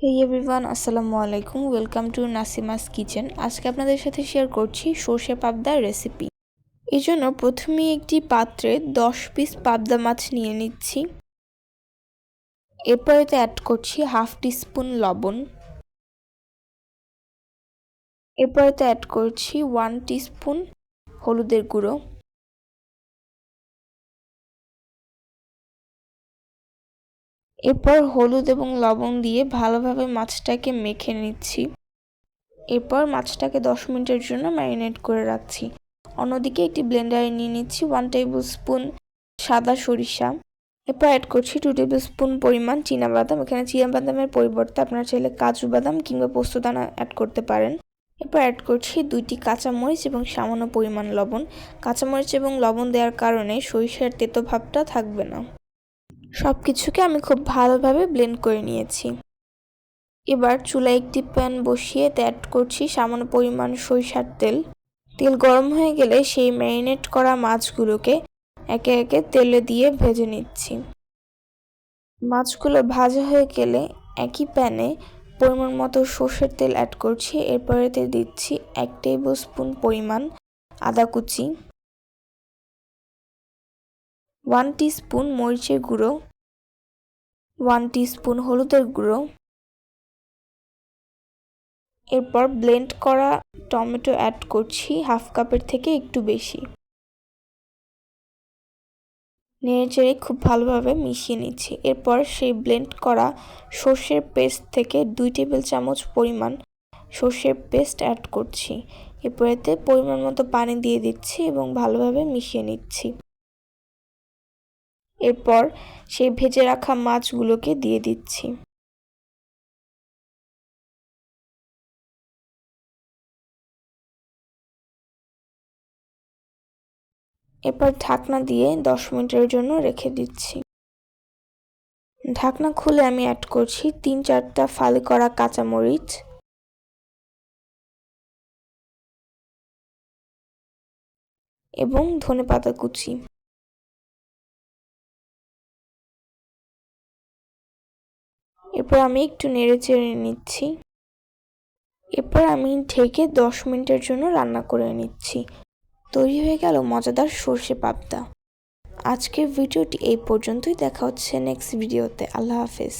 হেই everyone, আসসালামু আলাইকুম। Welcome to Nasima's kitchen. আজকে আপনাদের সাথে শেয়ার করছি সর্ষে পাবদার রেসিপি। এই জন্য প্রথমেই একটি পাত্রে 10 পিস পাবদা মাছ নিয়ে নিচ্ছি। এরপর এতে অ্যাড করছি হাফ টিস্পুন লবণ। এরপর এতে অ্যাড করছি 1 টিস্পুন হলুদের গুঁড়ো। এরপর হলুদ এবং লবণ দিয়ে ভালোভাবে মাছটাকে মেখে নিচ্ছি। এরপর মাছটাকে 10 মিনিটের জন্য ম্যারিনেট করে রাখছি। অন্যদিকে একটি ব্লেন্ডারে নিয়ে নিচ্ছি 1 টেবিল স্পুন সাদা সরিষা। এরপর অ্যাড করছি 2 টেবিল স্পুন পরিমাণ চীনাবাদাম। এখানে চীনাবাদামের পরিবর্তে আপনারা চাইলে কাজু বাদাম কিংবা পোস্তদানা অ্যাড করতে পারেন। এরপর অ্যাড করছি 2টি কাঁচামরিচ এবং সামান্য পরিমাণ লবণ। কাঁচামরিচ এবং লবণ দেওয়ার কারণে সরিষার তেতো ভাবটা থাকবে না। সব কিছুকে আমি খুব ভালোভাবে ব্লেন্ড করে নিয়েছি। এবার চুলায় একটি প্যান বসিয়ে অ্যাড করছি সামান্য পরিমাণ সরিষার তেল। তেল গরম হয়ে গেলে সেই ম্যারিনেট করা মাছগুলোকে একে একে তেলে দিয়ে ভেজে নিচ্ছি। মাছগুলো ভাজা হয়ে গেলে একই প্যানে পরিমাণ মতো সরষের তেল অ্যাড করছি। এরপর এতে দিচ্ছি 1 টেবিল স্পুন পরিমাণ আদা কুচি, 1 টিস্পুন মরিচের গুঁড়ো, 1 টিস্পুন হলুদের গুঁড়ো। এরপর ব্লেন্ড করা টমেটো অ্যাড করছি হাফ কাপের থেকে একটু বেশি। নেড়েচেড়ে খুব ভালোভাবে মিশিয়ে নিচ্ছি। এরপর সেই ব্লেন্ড করা সর্ষের পেস্ট থেকে 2 টেবিল চামচ পরিমাণ সর্ষের পেস্ট অ্যাড করছি। এরপর এতে পরিমাণ মতো পানি দিয়ে দিচ্ছি এবং ভালোভাবে মিশিয়ে নিচ্ছি। এরপর সেই ভেজে রাখা মাছগুলোকে দিয়ে দিচ্ছি। এরপর ঢাকনা দিয়ে 10 মিনিটের জন্য রেখে দিচ্ছি। ঢাকনা খুলে আমি অ্যাড করছি 3-4টা ফালি করা কাঁচামরিচ এবং ধনেপাতা কুচি। এরপর আমি একটু নেড়েচেড়ে নিচ্ছি। এরপর আমি ঢেকে 10 মিনিটের জন্য রান্না করে নিচ্ছি। তৈরি হয়ে গেল মজাদার সর্ষে পাবদা। আজকের ভিডিওটি এই পর্যন্তই। দেখা হচ্ছে নেক্সট ভিডিওতে। আল্লাহ হাফেজ।